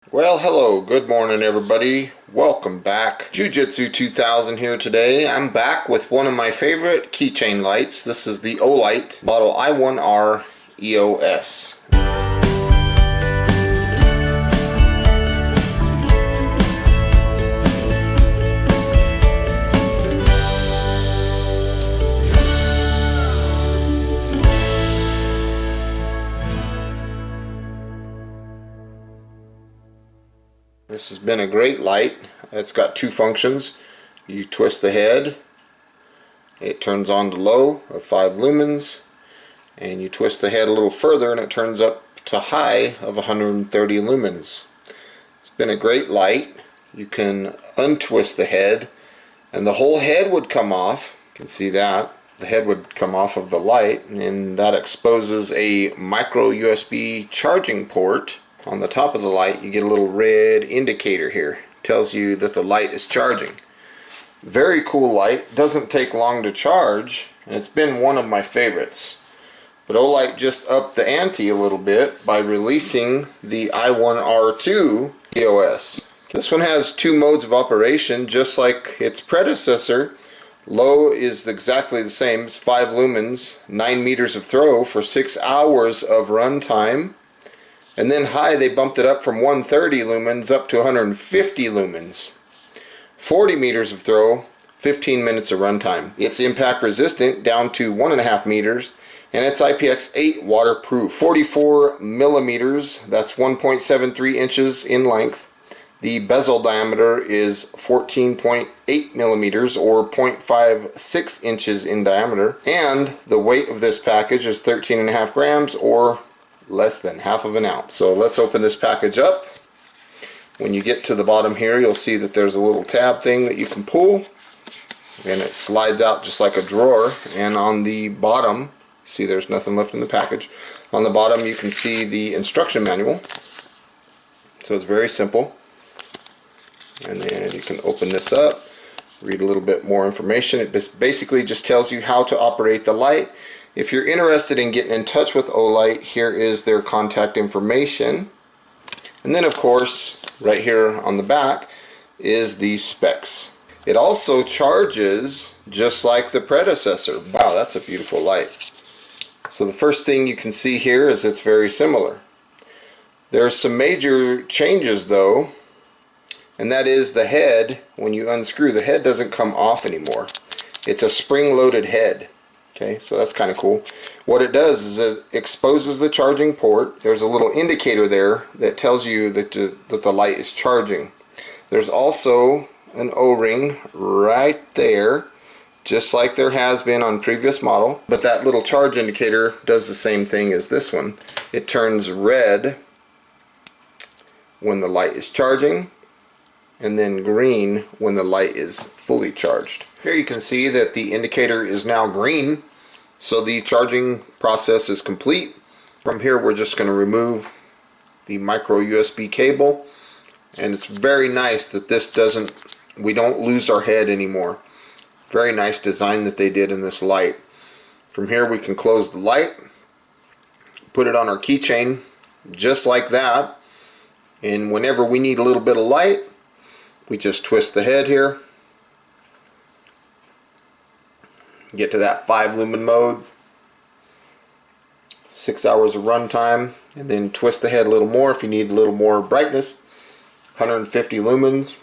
Well, hello, good morning everybody. Welcome back. Jiujitsu2000 here today. I'm back with one of my favorite keychain lights. This is the Olight model I1R EOS. This has been a great light. It's got two functions. You twist the head, it turns on to low of 5 lumens, and you twist the head a little further and it turns up to high of 130 lumens. It's been a great light. You can untwist the head and the whole head would come off. You can see that. The head would come off of the light, and that exposes a micro USB charging port. On the top of the light you get a little red indicator here. Tells you that the light is charging. Very cool light. Doesn't take long to charge, and it's been one of my favorites. But Olight just upped the ante a little bit by releasing the I1R2 EOS. This one has two modes of operation just like its predecessor. Low is exactly the same. It's 5 lumens, 9 meters of throw for 6 hours of run time. And then high, they bumped it up from 130 lumens up to 150 lumens. 40 meters of throw, 15 minutes of runtime. It's impact resistant down to 1.5 meters, and it's IPX8 waterproof. 44 millimeters, that's 1.73 inches in length. The bezel diameter is 14.8 millimeters or 0.56 inches in diameter. And the weight of this package is 13.5 grams or less than half of an ounce. So let's open this package up. When you get to the bottom here, you'll see that there's a little tab thing that you can pull, and it slides out just like a drawer. And on the bottom, see there's nothing left in the package. On the bottom you can see the instruction manual. So it's very simple. And then you can open this up, read a little bit more information. It basically just tells you how to operate the light. If you're interested in getting in touch with Olight, here is their contact information. And then of course, right here on the back is the specs. It also charges just like the predecessor. Wow, that's a beautiful light. So the first thing you can see here is it's very similar. There are some major changes though, and that is the head. When you unscrew, the head doesn't come off anymore. It's a spring-loaded head. Okay, so that's kind of cool. What it does is it exposes the charging port. There's a little indicator there that tells you that the light is charging. There's also an O-ring right there, just like there has been on previous model. But that little charge indicator does the same thing as this one. It turns red when the light is charging, and then green when the light is fully charged. Here you can see that the indicator is now green, so the charging process is complete. From here we're just going to remove the micro USB cable, and it's very nice that we don't lose our head anymore. Very nice design that they did in this light. From here we can close the light, put it on our keychain just like that, and whenever we need a little bit of light, we just twist the head here, get to that 5 lumen mode, 6 hours of run time, and then twist the head a little more if you need a little more brightness. 150 lumens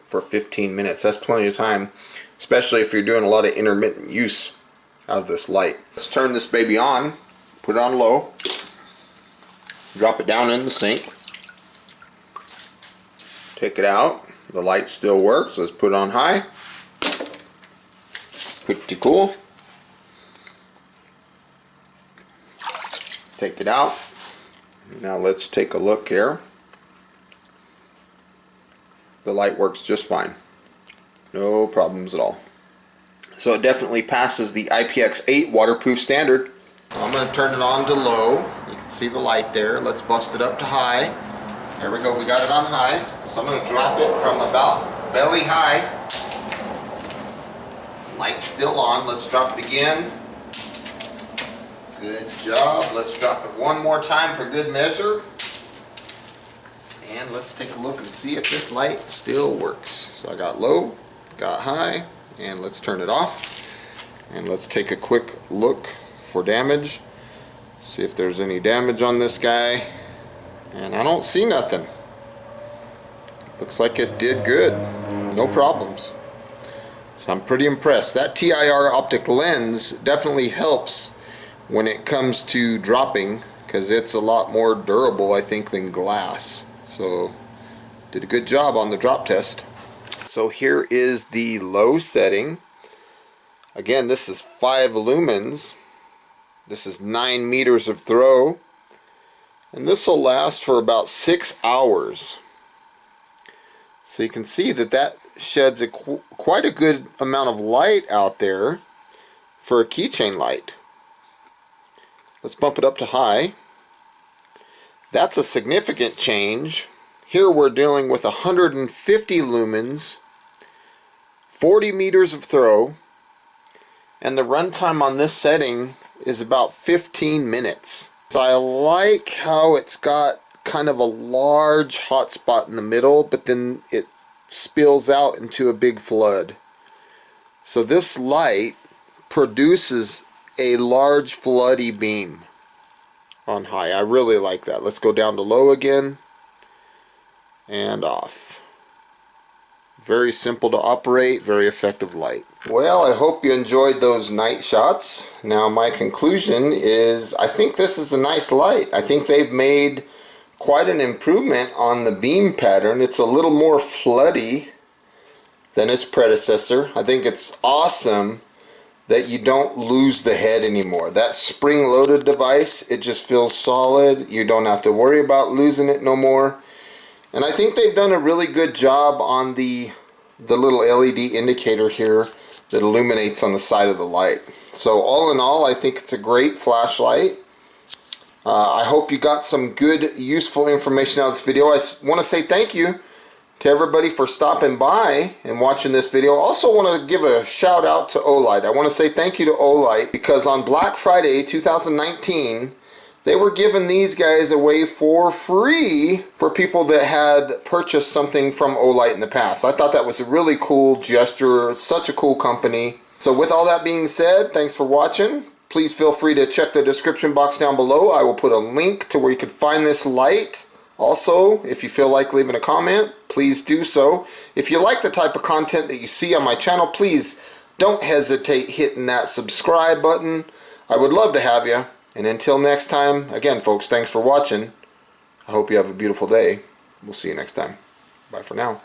for 15 minutes. That's plenty of time, especially if you're doing a lot of intermittent use out of this light. Let's turn this baby on, put it on low, drop it down in the sink, take it out. The light still works. Let's put it on high. Pretty cool. Take it out. Now let's take a look here. The light works just fine. No problems at all. So it definitely passes the IPX8 waterproof standard. I'm going to turn it on to low. You can see the light there. Let's bust it up to high. There we go, we got it on high. So I'm going to drop it from about belly high. Light's still on. Let's drop it again. Good job. Let's drop it one more time for good measure. and let's take a look and see if this light still works. So I got low, got high, and let's turn it off. And let's take a quick look for damage. See if there's any damage on this guy. And I don't see nothing. Looks like it did good. No problems. So I'm pretty impressed. That TIR optic lens definitely helps when it comes to dropping, because it's a lot more durable, I think, than glass. So did a good job on the drop test. So here is the low setting. Again, this is 5 lumens. This is 9 meters of throw. And this will last for about 6 hours. So you can see that that sheds quite a good amount of light out there for a keychain light. Let's bump it up to high. That's a significant change. Here we're dealing with 150 lumens, 40 meters of throw, and the runtime on this setting is about 15 minutes. So I like how it's got kind of a large hotspot in the middle, but then it spills out into a big flood. So this light produces a large floody beam on high. I really like that. Let's go down to low again and off. Very simple to operate, very effective light. Well, I hope you enjoyed those night shots. Now my conclusion is I think this is a nice light. I think they've made quite an improvement on the beam pattern. It's a little more floody than its predecessor. I think it's awesome that you don't lose the head anymore. That spring-loaded device, it just feels solid. You don't have to worry about losing it no more. And I think they've done a really good job on the little LED indicator here that illuminates on the side of the light. So all in all, I think it's a great flashlight. I hope you got some good, useful information out of this video. I want to say thank you to everybody for stopping by and watching this video. Also want to give a shout out to Olight. I want to say thank you to Olight because on Black Friday 2019, they were giving these guys away for free for people that had purchased something from Olight in the past. I thought that was a really cool gesture, such a cool company. So with all that being said, thanks for watching. Please feel free to check the description box down below. I will put a link to where you can find this light. Also, if you feel like leaving a comment, please do so. If you like the type of content that you see on my channel, please don't hesitate hitting that subscribe button. I would love to have you. And until next time, again folks, thanks for watching. I hope you have a beautiful day. We'll see you next time. Bye for now.